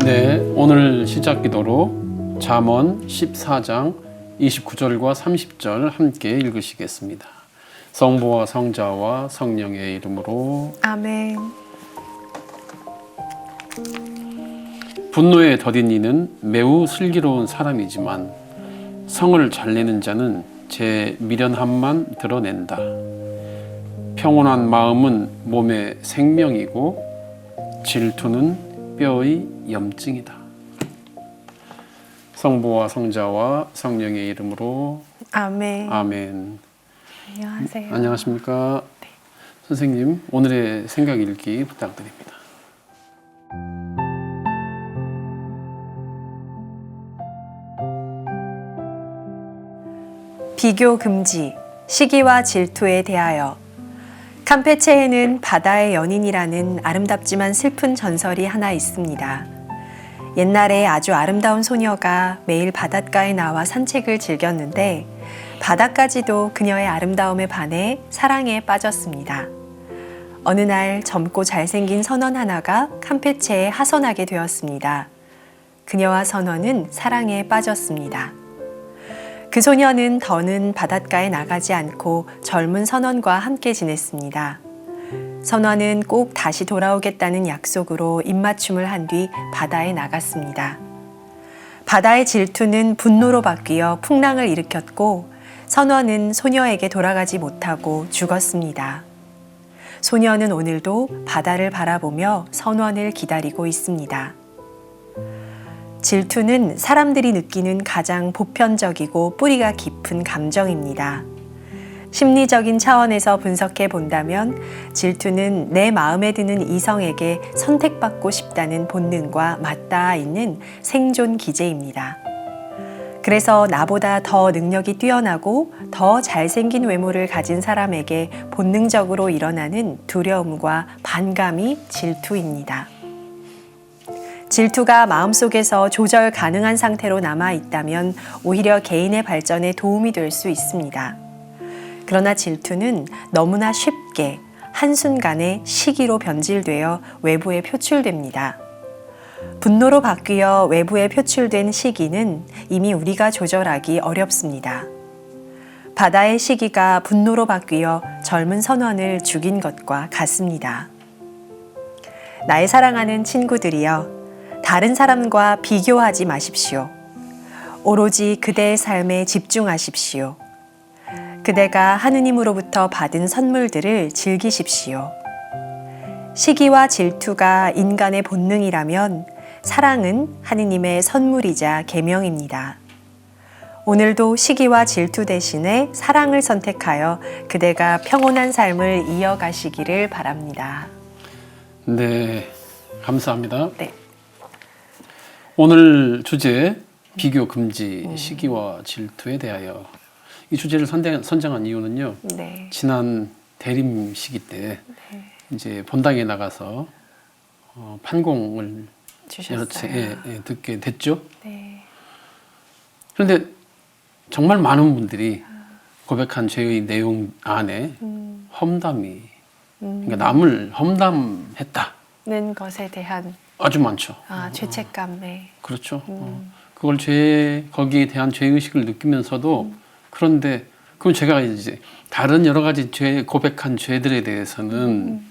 네, 오늘 시작 기도로 잠언 14장 29절과 30절 함께 읽으시겠습니다. 성부와 성자와 성령의 이름으로 아멘. 분노에 더딘 이는 매우 슬기로운 사람이지만 성을 잘 내는 자는 제 미련함만 드러낸다. 평온한 마음은 몸의 생명이고 질투는 뼈의 염증이다. 성부와 성자와 성령의 이름으로 아멘. 아멘. 안녕하세요. 안녕하십니까? 네. 선생님, 오늘의 생각 읽기 부탁드립니다. 비교 금지, 시기와 질투에 대하여. campeche에는 바다의 연인이라는 아름답지만 슬픈 전설이 하나 있습니다. 옛날에 아주 아름다운 소녀가 매일 바닷가에 나와 산책을 즐겼는데 바다까지도 그녀의 아름다움에 반해 사랑에 빠졌습니다. 어느 날 젊고 잘생긴 선원 하나가 campeche에 하선하게 되었습니다. 그녀와 선원은 사랑에 빠졌습니다. 그 소녀는 더는 바닷가에 나가지 않고 젊은 선원과 함께 지냈습니다. 선원은 꼭 다시 돌아오겠다는 약속으로 입맞춤을 한 뒤 바다에 나갔습니다. 바다의 질투는 분노로 바뀌어 풍랑을 일으켰고 선원은 소녀에게 돌아가지 못하고 죽었습니다. 소녀는 오늘도 바다를 바라보며 선원을 기다리고 있습니다. 질투는 사람들이 느끼는 가장 보편적이고 뿌리가 깊은 감정입니다. 심리적인 차원에서 분석해 본다면 질투는 내 마음에 드는 이성에게 선택받고 싶다는 본능과 맞닿아 있는 생존 기제입니다. 그래서 나보다 더 능력이 뛰어나고 더 잘생긴 외모를 가진 사람에게 본능적으로 일어나는 두려움과 반감이 질투입니다. 질투가 마음속에서 조절 가능한 상태로 남아있다면 오히려 개인의 발전에 도움이 될 수 있습니다. 그러나 질투는 너무나 쉽게 한순간에 시기로 변질되어 외부에 표출됩니다. 분노로 바뀌어 외부에 표출된 시기는 이미 우리가 조절하기 어렵습니다. 바다의 시기가 분노로 바뀌어 젊은 선원을 죽인 것과 같습니다. 나의 사랑하는 친구들이여, 다른 사람과 비교하지 마십시오. 오로지 그대의 삶에 집중하십시오. 그대가 하느님으로부터 받은 선물들을 즐기십시오. 시기와 질투가 인간의 본능이라면 사랑은 하느님의 선물이자 계명입니다. 오늘도 시기와 질투 대신에 사랑을 선택하여 그대가 평온한 삶을 이어가시기를 바랍니다. 네, 감사합니다. 네. 오늘 주제 비교 금지, 시기와 질투에 대하여. 이 주제를 선정한 이유는요. 네. 지난 대림 시기 때 이제 본당에 나가서 판공을 여러 채 듣게 됐죠. 네. 그런데 정말 많은 분들이 고백한 죄의 내용 안에 험담이, 그러니까 남을 험담했다는 것에 대한 아주 많죠. 죄책감에. 그렇죠. 그걸 거기에 대한 죄의식을 느끼면서도 그런데 그럼 제가 이제 다른 여러 가지 고백한 죄들에 대해서는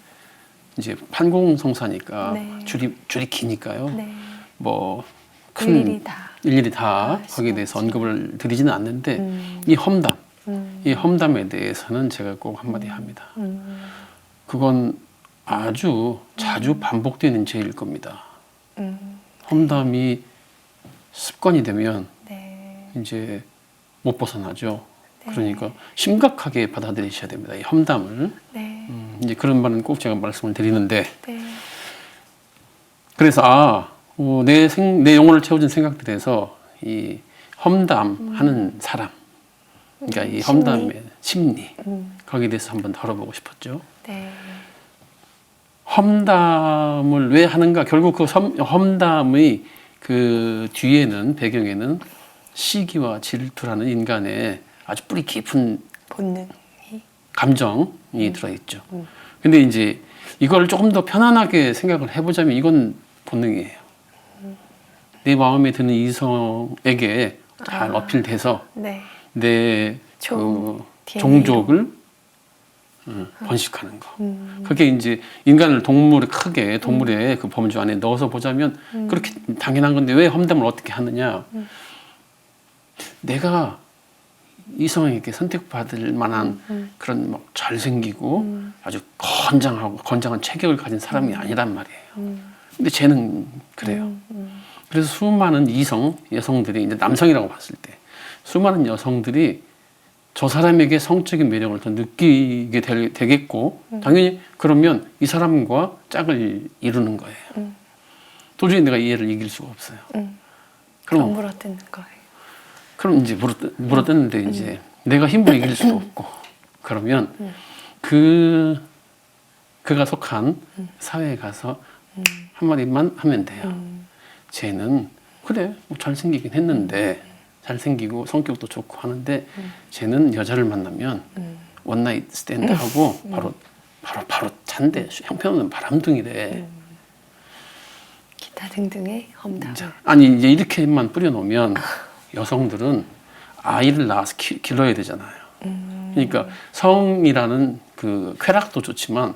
이제 판공성사니까 네. 줄이 기니까요. 네. 뭐 큰 일일이 다 거기에 대해서 언급을 드리지는 않는데 이 험담에 대해서는 제가 꼭 한마디 합니다. 그건 아주 자주 반복되는 죄일 겁니다. 험담이 습관이 되면 네. 이제 못 벗어나죠. 네. 그러니까 심각하게 받아들이셔야 됩니다. 이 험담을. 네. 이제 그런 말은 꼭 제가 말씀을 드리는데, 네. 그래서 내 영혼을 채워준 생각들에서 이 험담하는 사람, 그러니까 이 험담의 심리, 거기에 대해서 한번 다뤄보고 싶었죠. 네. 험담을 왜 하는가? 결국 그 험담의 그 뒤에는, 배경에는 시기와 질투라는 인간의 아주 뿌리 깊은 본능이 감정이 들어있죠. 근데 이제 이걸 조금 더 편안하게 생각을 해보자면 이건 본능이에요. 내 마음에 드는 이성에게 잘 어필돼서 네. 내 종, 종족을 번식하는 거. 그게 이제 인간을 동물의 크게 동물의 그 범주 안에 넣어서 보자면 그렇게 당연한 건데 왜 험담을 어떻게 하느냐? 내가 이성에게 선택받을 만한 그런 막 잘생기고 아주 건장한 체격을 가진 사람이 아니란 말이에요. 근데 쟤는 그래요. 그래서 수많은 여성들이 이제 남성이라고 봤을 때 수많은 여성들이 저 사람에게 성적인 매력을 더 느끼게 되겠고 당연히 그러면 이 사람과 짝을 이루는 거예요. 도저히 내가 이 애를 이길 수가 없어요. 그럼 물어뜯는 거예요. 그럼 이제 물어뜯는데 이제 내가 힘으로 이길 수도 없고 그러면 그가 속한 사회에 가서 한마디만 하면 돼요. 쟤는 그래 뭐 잘생기긴 했는데 잘생기고 성격도 좋고 하는데 쟤는 여자를 만나면 원나잇 스탠드 하고 바로 잔대. 형편없는 바람둥이래. 기타 등등의 험담. 아니 이제 이렇게만 뿌려놓으면 여성들은 아이를 낳아서 길러야 되잖아요. 그러니까 성이라는 그 쾌락도 좋지만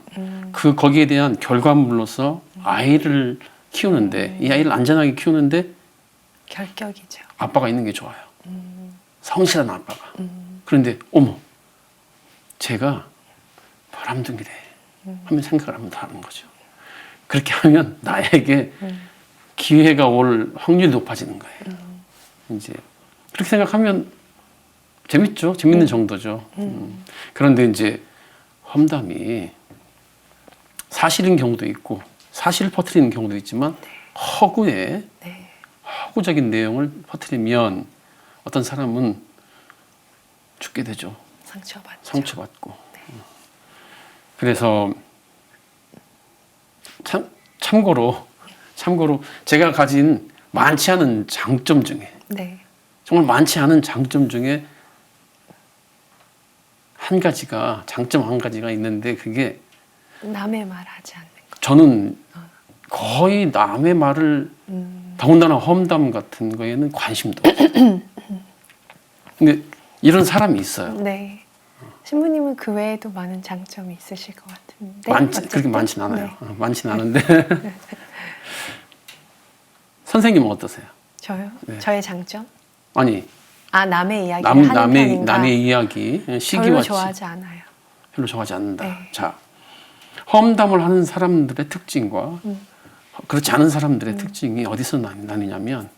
거기에 대한 결과물로서 아이를 키우는데 이 아이를 안전하게 키우는데 결격이죠. 아빠가 있는 게 좋아요. 성실한 아빠가. 그런데 어머 제가 바람둥이래 하면 생각을 하면 다른 거죠. 그렇게 하면 나에게 기회가 올 확률이 높아지는 거예요. 이제 그렇게 생각하면 재밌죠. 재밌는 정도죠. 그런데 이제 험담이 사실인 경우도 있고 사실을 퍼뜨리는 경우도 있지만 허구적인 내용을 퍼뜨리면 어떤 사람은 죽게 되죠. 상처받고. 그래서 참고로 제가 가진 많지 않은 장점 중에 정말 많지 않은 장점 중에 장점 한 가지가 있는데 그게 남의 말 하지 않는 거. 저는 거의 남의 말을 더군다나 험담 같은 거에는 관심도 없어요. 근데 이런 사람이 있어요. 네. 신부님은 그 외에도 많은 장점이 있으실 것 같은데 그렇게 많진 않아요. 많진 않은데 선생님은 어떠세요? 저요? 네. 저의 장점? 아니 남의 이야기를 하는 편인가? 남의 이야기 시기와 별로 좋아하지 않아요. 별로 좋아하지 않는다. 네. 자, 험담을 하는 사람들의 특징과 그렇지 않은 사람들의 특징이 어디서 나뉘냐면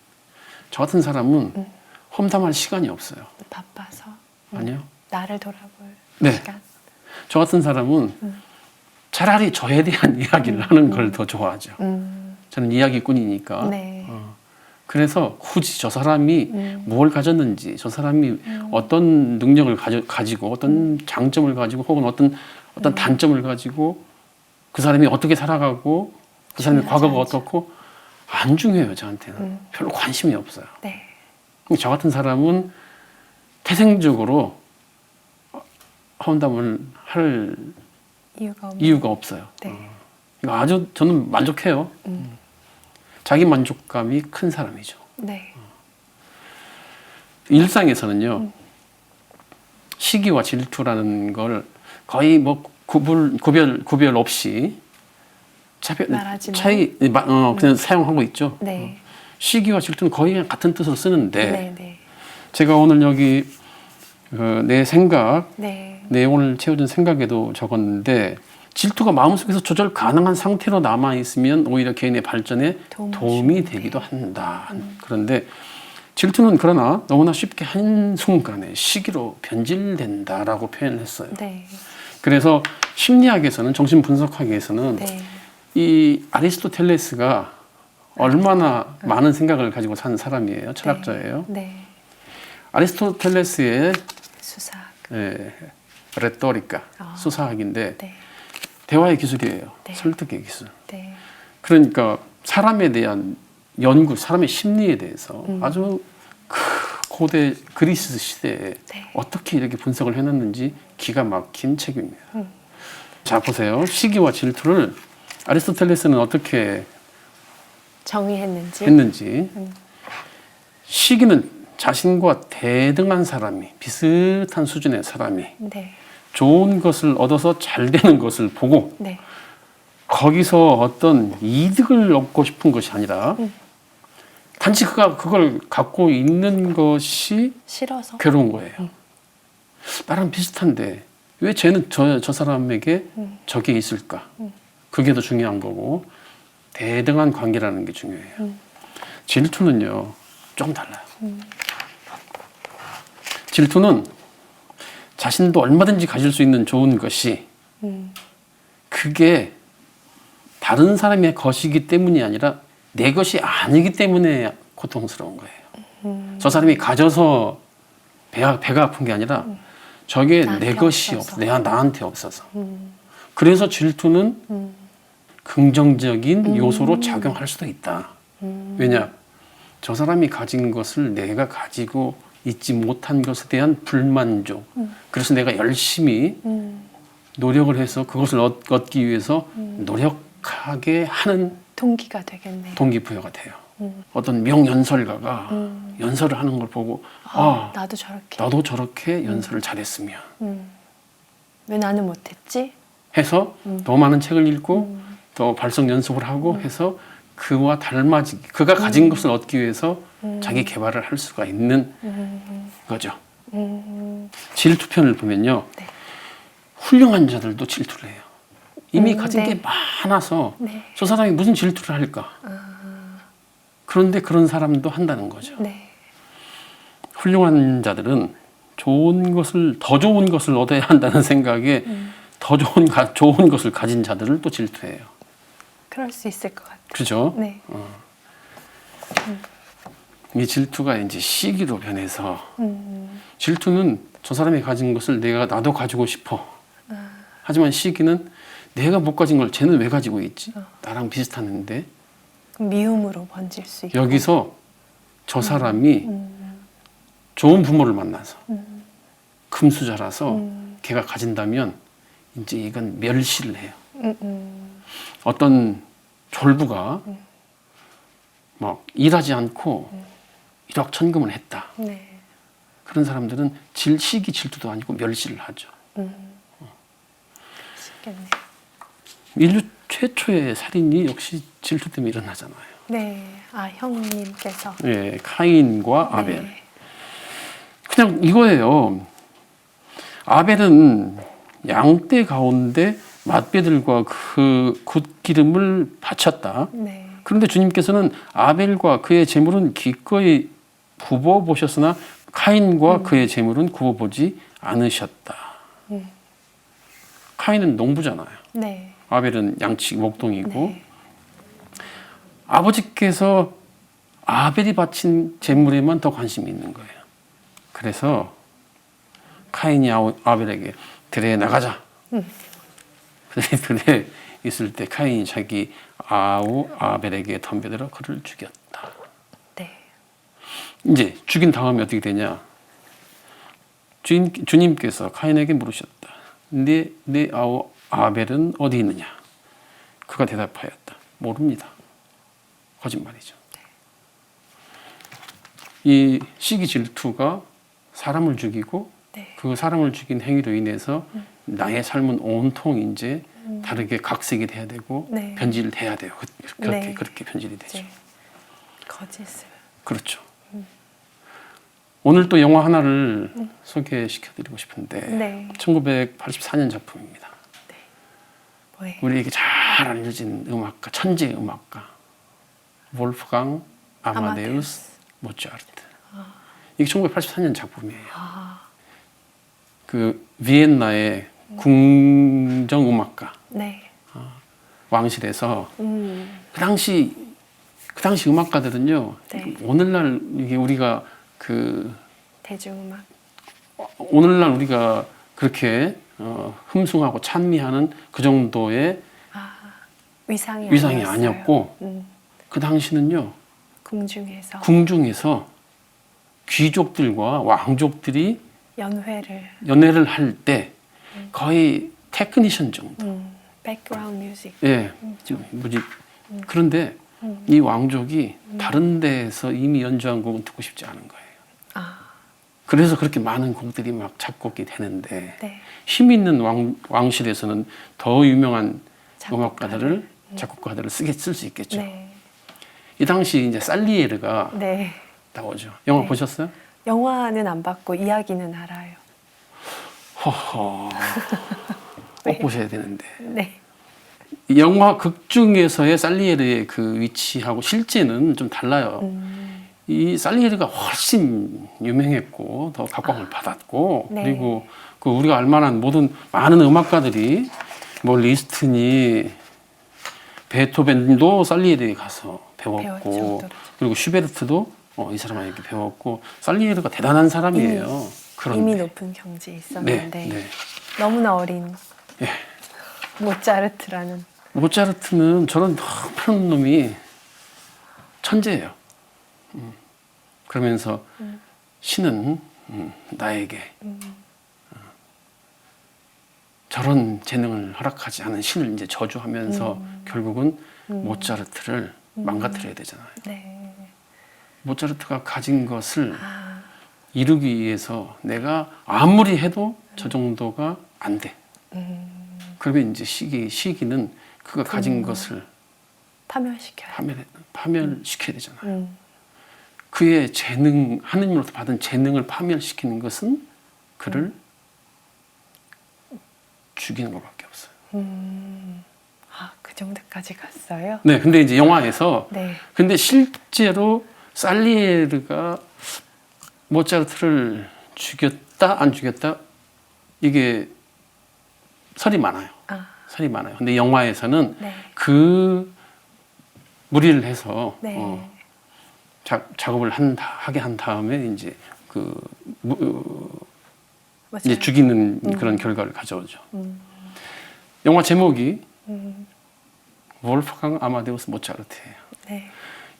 저 같은 사람은 험담할 시간이 없어요. 바빠서. 아니요. 나를 돌아볼 네. 시간. 저 같은 사람은 차라리 저에 대한 이야기를 하는 걸 더 좋아하죠. 저는 이야기꾼이니까. 네. 그래서 굳이 저 사람이 뭘 가졌는지, 저 사람이 어떤 능력을 가지고, 어떤 장점을 가지고, 혹은 어떤 단점을 가지고, 그 사람이 어떻게 살아가고, 그 사람의 과거가 어떻고, 안 중요해요, 저한테는. 별로 관심이 없어요. 네. 저 같은 사람은 태생적으로 험담을 할 이유가 없어요. 네. 이거 아주 저는 만족해요. 자기 만족감이 큰 사람이죠. 네. 일상에서는요, 시기와 질투라는 걸 거의 뭐 구별 없이 그냥 사용하고 있죠. 네. 시기와 질투는 거의 그냥 같은 뜻으로 쓰는데, 네. 제가 오늘 여기 내 생각, 네. 내용을 채워준 생각에도 적었는데, 질투가 마음속에서 조절 가능한 상태로 남아 있으면 오히려 개인의 발전에 도움이 되기도 한다. 그런데 질투는 그러나 너무나 쉽게 한순간에 시기로 변질된다라고 표현을 했어요. 네. 그래서 심리학에서는, 정신분석학에서는 네. 이 아리스토텔레스가 얼마나 많은 생각을 가지고 산 사람이에요. 철학자예요. 네. 아리스토텔레스의 수사학. 레토리카, 수사학인데 네. 대화의 기술이에요. 네. 설득의 기술. 네. 그러니까 사람에 대한 연구, 사람의 심리에 대해서 아주 크고 고대 그리스 시대에 네. 어떻게 이렇게 분석을 해놨는지 기가 막힌 책입니다. 자, 보세요. 시기와 질투를 아리스토텔레스는 어떻게 정의했는지. 했는지. 시기는 자신과 대등한 사람이, 비슷한 수준의 사람이 네. 좋은 것을 얻어서 잘 되는 것을 보고 네. 거기서 어떤 이득을 얻고 싶은 것이 아니라 단지 그걸 갖고 있는 것이 싫어서. 괴로운 거예요. 나랑 비슷한데 왜 쟤는 저 사람에게 저게 있을까? 그게 더 중요한 거고 대등한 관계라는 게 중요해요. 질투는요 좀 달라요. 질투는 자신도 얼마든지 가질 수 있는 좋은 것이 그게 다른 사람의 것이기 때문이 아니라 내 것이 아니기 때문에 고통스러운 거예요. 저 사람이 가져서 배가 아픈 게 아니라 저게 나한테 내 것이 없어서. 나한테 없어서. 그래서 질투는 긍정적인 요소로 작용할 수도 있다. 왜냐? 저 사람이 가진 것을 내가 가지고 있지 못한 것에 대한 불만족. 그래서 내가 열심히 노력을 해서 그것을 얻기 위해서 노력하게 하는 동기가 되겠네요. 동기부여가 돼요. 어떤 명연설가가 연설을 하는 걸 보고 나도 저렇게. 나도 저렇게 연설을 잘했으면 왜 나는 못했지? 해서 더 많은 책을 읽고 더 발성 연습을 하고 해서 그와 닮아지기, 그가 가진 것을 얻기 위해서 자기 개발을 할 수가 있는 거죠. 질투편을 보면요. 네. 훌륭한 자들도 질투를 해요. 이미 가진 네. 게 많아서 네. 저 사람이 무슨 질투를 할까? 그런데 그런 사람도 한다는 거죠. 네. 훌륭한 자들은 더 좋은 것을 얻어야 한다는 생각에 더 좋은 것을 가진 자들을 또 질투해요. 그럴 수 있을 것 같아요. 그죠? 네. 이 질투가 이제 시기로 변해서 질투는 저 사람이 가진 것을 나도 가지고 싶어. 하지만 시기는 내가 못 가진 걸 쟤는 왜 가지고 있지? 나랑 비슷한데 그럼 미움으로 번질 수 있고. 여기서 저 사람이 좋은 부모를 만나서 금수저라서 걔가 가진다면 이제 이건 멸시를 해요. 어떤 졸부가 막 일하지 않고 일확천금을 했다. 네. 그런 사람들은 시기 질투도 아니고 멸시를 하죠. 쉽겠네요. 인류 최초의 살인이 역시 질투 때문에 일어나잖아요. 네. 형님께서. 예, 카인과 아벨. 네. 그냥 이거예요. 아벨은 양떼 가운데 맏배들과 그 굿기름을 바쳤다. 네. 그런데 주님께서는 아벨과 그의 재물은 기꺼이 굽어보셨으나 카인과 그의 재물은 굽어보지 않으셨다. 카인은 농부잖아요. 네. 아벨은 양치 목동이고 네. 아버지께서 아벨이 바친 재물에만 더 관심이 있는 거예요. 그래서 카인이 아벨에게 들에 나가자. 들에 있을 때 카인이 자기 아벨에게 덤벼들어 그를 죽였다. 네. 이제 죽인 다음에 어떻게 되냐? 주님께서 카인에게 물으셨다. 네 아벨은 어디 있느냐? 그가 대답하였다. 모릅니다. 거짓말이죠. 이 시기 질투가 사람을 죽이고 네. 그 사람을 죽인 행위로 인해서 나의 삶은 온통 이제 다르게 각색이 돼야 되고 네. 변질이 돼야 돼요. 네. 그렇게 변질이 되죠. 네. 거짓을. 그렇죠. 오늘 또 영화 하나를 소개시켜드리고 싶은데 네. 1984년 작품입니다. 뭐예요? 우리에게 잘 알려진 음악가, 천재 음악가 wolfgang 아마데우스 모차르트. 이게 1984년 작품이에요. 그 비엔나의 궁정 음악가 네. 왕실에서 음. 그 당시 음악가들은요. 네. 오늘날 이게 우리가 대중음악. 오늘날 우리가 그렇게 흠숭하고 찬미하는 그 정도의 위상이 아니었고 그 당시는요 궁중에서 궁중에서 귀족들과 왕족들이 연회를 할 때 거의 테크니션 정도. 백그라운드 뮤직. 예, 뭐지? 그런데 이 왕족이 다른 데에서 이미 연주한 곡은 듣고 싶지 않은 거예요. 아, 그래서 그렇게 많은 곡들이 막 작곡이 되는데 네. 힘 있는 왕실에서는 더 유명한 작곡가를. 작곡가들을 쓸 수 있겠죠. 네. 이 당시 이제 살리에르가 네. 나오죠. 영화 네. 보셨어요? 영화는 안 봤고 이야기는 알아요. 허허. 네. 꼭 보셔야 되는데. 네. 영화 극 중에서의 살리에르의 그 위치하고 실제는 좀 달라요. 이 살리에르가 훨씬 유명했고 더 각광을 받았고 네. 그리고 그 우리가 알만한 많은 음악가들이 뭐 리스트니 베토벤도 살리에르에 가서 배웠고 배웠죠, 그리고 슈베르트도 이 사람에게 배웠고 살리에르가 대단한 사람이에요. 이미 높은 경지에 있었는데 네. 너무나 어린 예. 모차르트라는. 모차르트는 저런 큰 놈이 천재예요. 그러면서 신은 나에게 저런 재능을 허락하지 않은 신을 이제 저주하면서 결국은 모차르트를 망가뜨려야 되잖아요. 네. 모차르트가 가진 것을 아, 이루기 위해서 내가 아무리 해도 저 정도가 안 돼. 그러면 이제 시기는 그가 가진 것을 파멸시켜요. 파멸시켜야 되잖아요. 그의 재능, 하느님으로부터 받은 재능을 파멸시키는 것은 그를 죽이는 것밖에 없어요. 아, 그 정도까지 갔어요? 네, 근데 이제 영화에서 네. 근데 실제로 살리에르가 모차르트를 죽였다 안 죽였다 이게 설이 많아요. 아, 설이 많아요. 근데 영화에서는 네. 그 무리를 해서 네. 작업을 하게 한 다음에 이제 맞아요. 이제 죽이는 그런 결과를 가져오죠. 영화 제목이 wolfgang 아마데우스 모차르트예요. 네.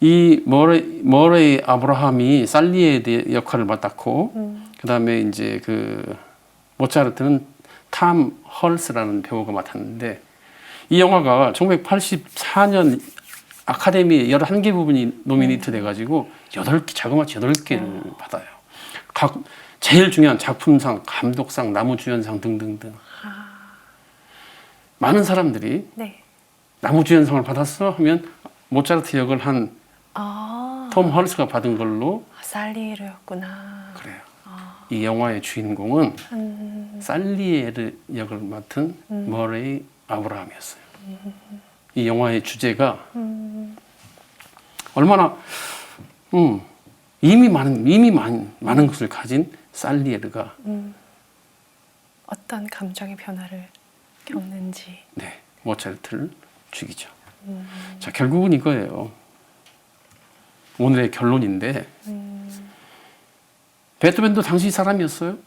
이 머레이 아브라함이 살리에르의 역할을 맡았고 그다음에 이제 그 모차르트는 탐 헐스라는 배우가 맡았는데 이 영화가 1984년 아카데미 11개 부분이 노미네이트 돼가지고 자그마치 8개를 받아요. 제일 중요한 작품상, 감독상, 나무주연상 등등등. 많은 사람들이 네. 나무주연상을 받았어 하면 모차르트 역을 한 아, 톰 헐스가 받은 걸로 살리에르였구나. 그래요. 이 영화의 주인공은 살리에르 역을 맡은 머레이 아브라함이었어요. 이 영화의 주제가 얼마나 이미 많은 것을 가진 살리에르가 어떤 감정의 변화를 겪는지. 네, 모차르트를 죽이죠. 자, 결국은 이거예요. 오늘의 결론인데 베토벤도 당시 사람이었어요.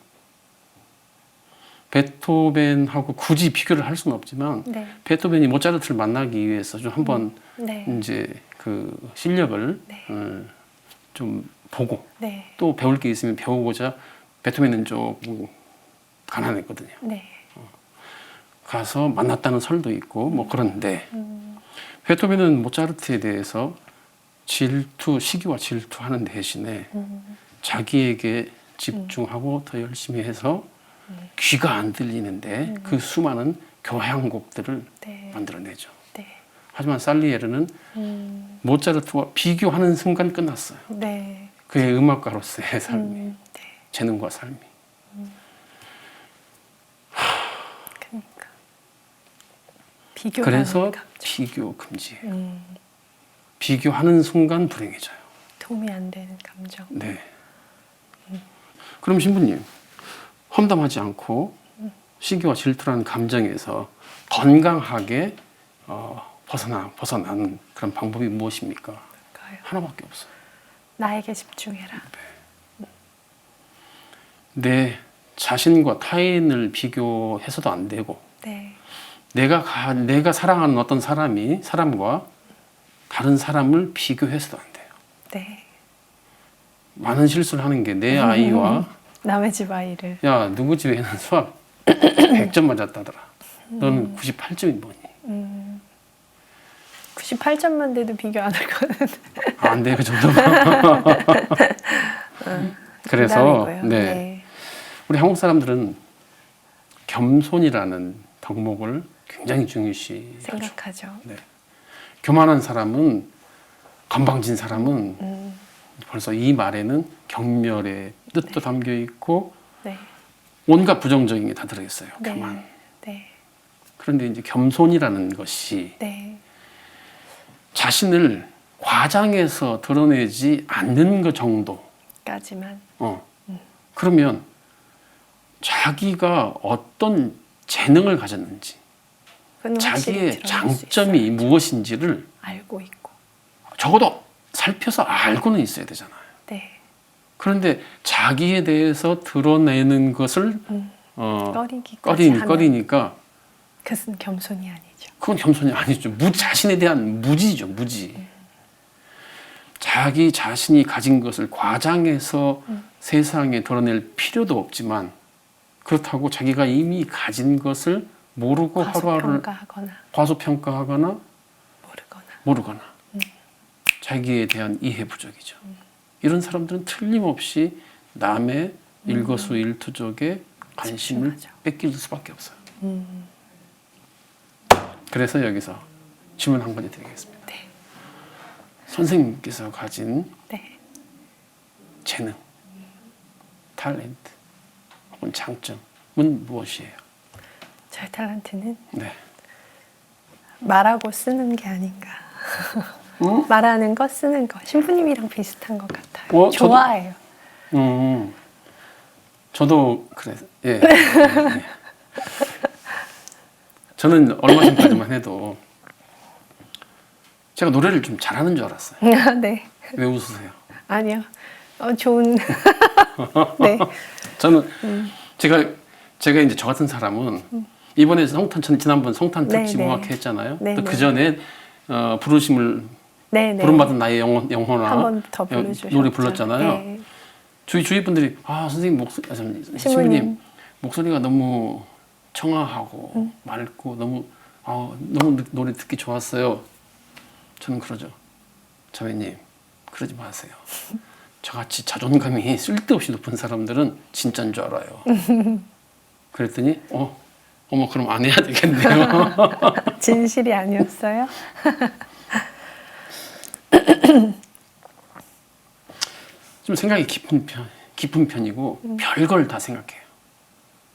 베토벤하고 굳이 비교를 할 수는 없지만 네. 베토벤이 모차르트를 만나기 위해서 좀 한번 네. 이제 그 실력을 네. 좀 보고 네. 또 배울 게 있으면 배우고자 베토벤은 조금 가난했거든요. 네. 가서 만났다는 설도 있고 뭐 그런데 베토벤은 모차르트에 대해서 시기와 질투하는 대신에 자기에게 집중하고 더 열심히 해서 귀가 안 들리는데 그 수많은 교향곡들을 네. 만들어내죠. 네. 하지만 살리에르는 모차르트와 비교하는 순간 끝났어요. 네. 그의 음악가로서의 삶이, 네. 재능과 삶이. 그러니까 비교하는 그래서 감정. 비교 금지. 비교하는 순간 불행해져요. 도움이 안 되는 감정. 네. 그럼 신부님, 험담하지 않고 시기와 질투라는 감정에서 건강하게 벗어나는 그런 방법이 무엇입니까? 뭘까요? 하나밖에 없어요. 나에게 집중해라. 내 자신과 타인을 비교해서도 안 되고 네. 내가 사랑하는 어떤 사람과 다른 사람을 비교해서도 안 돼요. 네. 많은 실수를 하는 게 내 아이와 남의 집 아이를. 야 누구 집에는 수학 100점 맞았다더라. 너는 98점이 뭐니? 98점만 돼도 비교 안 할 거는. 안 돼, 그 정도면. 그래서 농담이고요. 네. 우리 한국 사람들은 겸손이라는 덕목을 굉장히 중요시 생각하죠. 네. 교만한 사람은 건방진 사람은 벌써 이 말에는 경멸의 뜻도 담겨 있고 네. 온갖 부정적인 게 다 들어 있어요. 네. 교만. 네. 그런데 이제 겸손이라는 것이 네. 자신을 과장해서 드러내지 않는 것 정도. 까지만. 그러면 자기가 어떤 재능을 가졌는지, 그건 확실히 자기의 드러낼 수 장점이 있어야죠. 무엇인지를 알고 있고. 적어도 살펴서 알고는 있어야 되잖아요. 네. 그런데 자기에 대해서 드러내는 것을 꺼리기까지 하면 꺼리니까 그것은 겸손이 아니죠. 그건 겸손이 아니죠. 자신에 대한 무지죠, 무지. 자기 자신이 가진 것을 과장해서 세상에 드러낼 필요도 없지만 그렇다고 자기가 이미 가진 것을 모르고 하루하루를 과소평가하거나 모르거나 자기에 대한 이해 부족이죠. 이런 사람들은 틀림없이 남의 일거수일투족에 관심을 집중하죠. 뺏길 수밖에 없어요. 그래서 여기서 질문 한 가지 드리겠습니다. 네. 선생님께서 가진 네. 재능, 탤런트 혹은 장점은 무엇이에요? 저의 탤런트는 네. 말하고 쓰는 게 아닌가. 말하는 거, 쓰는 거. 신부님이랑 비슷한 것 같아요. 좋아해요. 저도 그래. 예. 예. 저는 얼마 전까지만 해도 제가 노래를 좀 잘하는 줄 알았어요. 네. 왜 웃으세요? 아니요. 좋은. 네. 저는 제가 이제 저 같은 사람은 이번에 지난번 성탄 특집 네, 네. 음악회 했잖아요. 네, 또 네. 그 전에 부르심을 네, 네. 부름받은 나의 영혼아 한 번 더 불러주셨죠. 노래 불렀잖아요. 네. 주위 분들이 선생님 신부님 목소리가 너무 청아하고 맑고 너무 노래 듣기 좋았어요. 저는 그러죠. 자매님 그러지 마세요. 저같이 자존감이 쓸데없이 높은 사람들은 진짜인 줄 알아요. 그랬더니 어머 그럼 안 해야 되겠네요. 진실이 아니었어요? 좀 생각이 깊은 편이고 별걸 다 생각해요.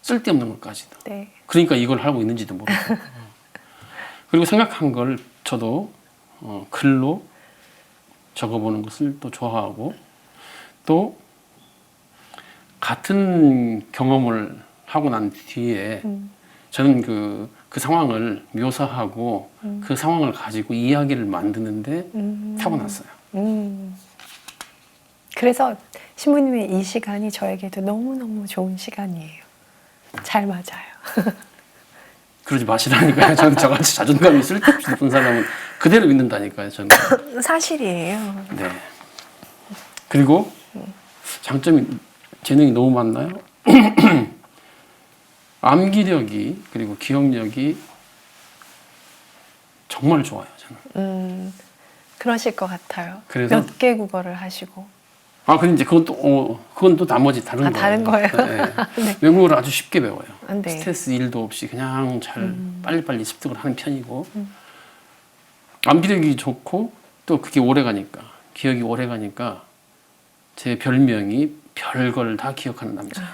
쓸데없는 것까지도. 네. 그러니까 이걸 하고 있는지도 모르고. 그리고 생각한 걸 저도 글로 적어보는 것을 또 좋아하고 또 같은 경험을 하고 난 뒤에 저는 그 상황을 묘사하고 그 상황을 가지고 이야기를 만드는데 타고났어요. 그래서 신부님의 이 시간이 저에게도 너무너무 좋은 시간이에요. 잘 맞아요. 그러지 마시라니까요. 저는 저같이 자존감이 쓸데없이 높은 사람은 그대로 믿는다니까요. 저는. 사실이에요. 네. 그리고 재능이 너무 많나요? 암기력이 그리고 기억력이 정말 좋아요. 저는. 그러실 것 같아요. 그래서 몇 개 국어를 하시고. 근데 이제 그건 또 나머지 다른 거예요. 다른 거예요? 네. 네. 외국어를 아주 쉽게 배워요. 네. 스트레스 일도 없이 그냥 잘 빨리빨리 습득을 하는 편이고 암기력이 좋고 또 그게 오래 가니까 기억이 오래 가니까 제 별명이 별걸 다 기억하는 남자예요.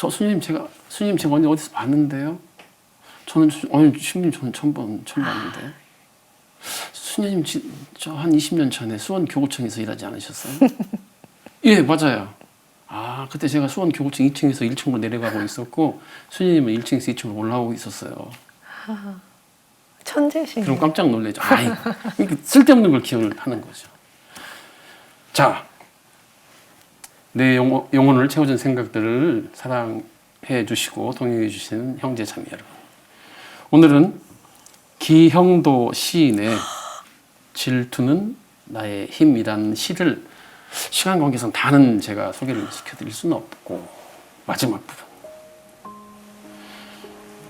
스님 제가 언제 어디서 봤는데요? 신부님 저는 처음 봤는데. 수녀님 저 한 20년 전에 수원 교구청에서 일하지 않으셨어요? 예, 맞아요. 그때 제가 수원 교구청 2층에서 1층으로 내려가고 있었고 수녀님은 1층에서 2층으로 올라오고 있었어요. 천재시네요. 그럼 깜짝 놀라죠. 쓸데없는 걸 기억을 하는 거죠. 자, 내 영혼을 채워준 생각들을 사랑해 주시고 동행해 주시는 형제 자매 여러분. 오늘은 기형도 시인의 질투는 나의 힘이라는 시를 시간 관계상 다는 제가 소개를 시켜드릴 수는 없고 마지막 부분.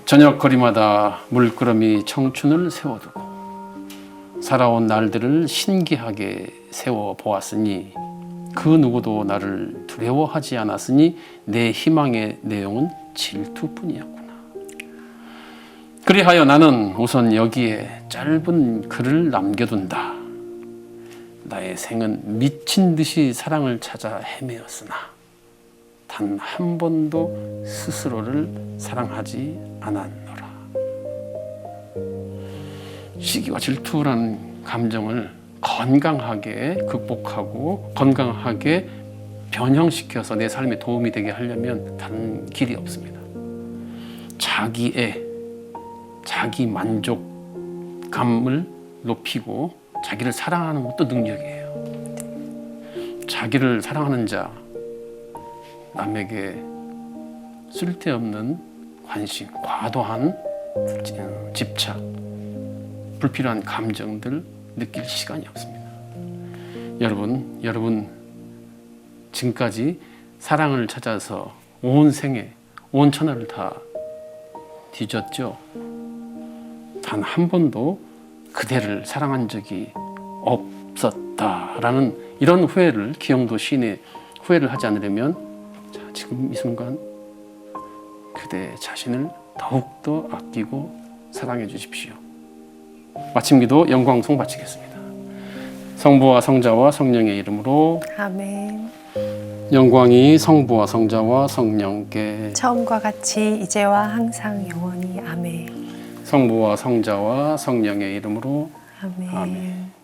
저녁 거리마다 물끄러미 청춘을 세워두고 살아온 날들을 신기하게 세워보았으니 그 누구도 나를 두려워하지 않았으니 내 희망의 내용은 질투뿐이었구나. 그리하여 나는 우선 여기에 짧은 글을 남겨둔다. 나의 생은 미친 듯이 사랑을 찾아 헤매었으나 단 한 번도 스스로를 사랑하지 않았노라. 시기와 질투라는 감정을 건강하게 극복하고 건강하게 변형시켜서 내 삶에 도움이 되게 하려면 다른 길이 없습니다. 자기 만족감을 높이고 자기를 사랑하는 것도 능력이에요. 자기를 사랑하는 자, 남에게 쓸데없는 관심, 과도한 집착, 불필요한 감정들 느낄 시간이 없습니다. 여러분 지금까지 사랑을 찾아서 온 생에, 온 천하를 다 뒤졌죠? 단 한 번도 그대를 사랑한 적이 없었다라는 이런 후회를, 기영도 시인의 후회를 하지 않으려면 자, 지금 이 순간 그대 자신을 더욱더 아끼고 사랑해 주십시오. 마침기도 영광송 바치겠습니다. 성부와 성자와 성령의 이름으로 아멘. 영광이 성부와 성자와 성령께 처음과 같이 이제와 항상 영원히 아멘. 성부와 성자와 성령의 이름으로 아멘. 아멘.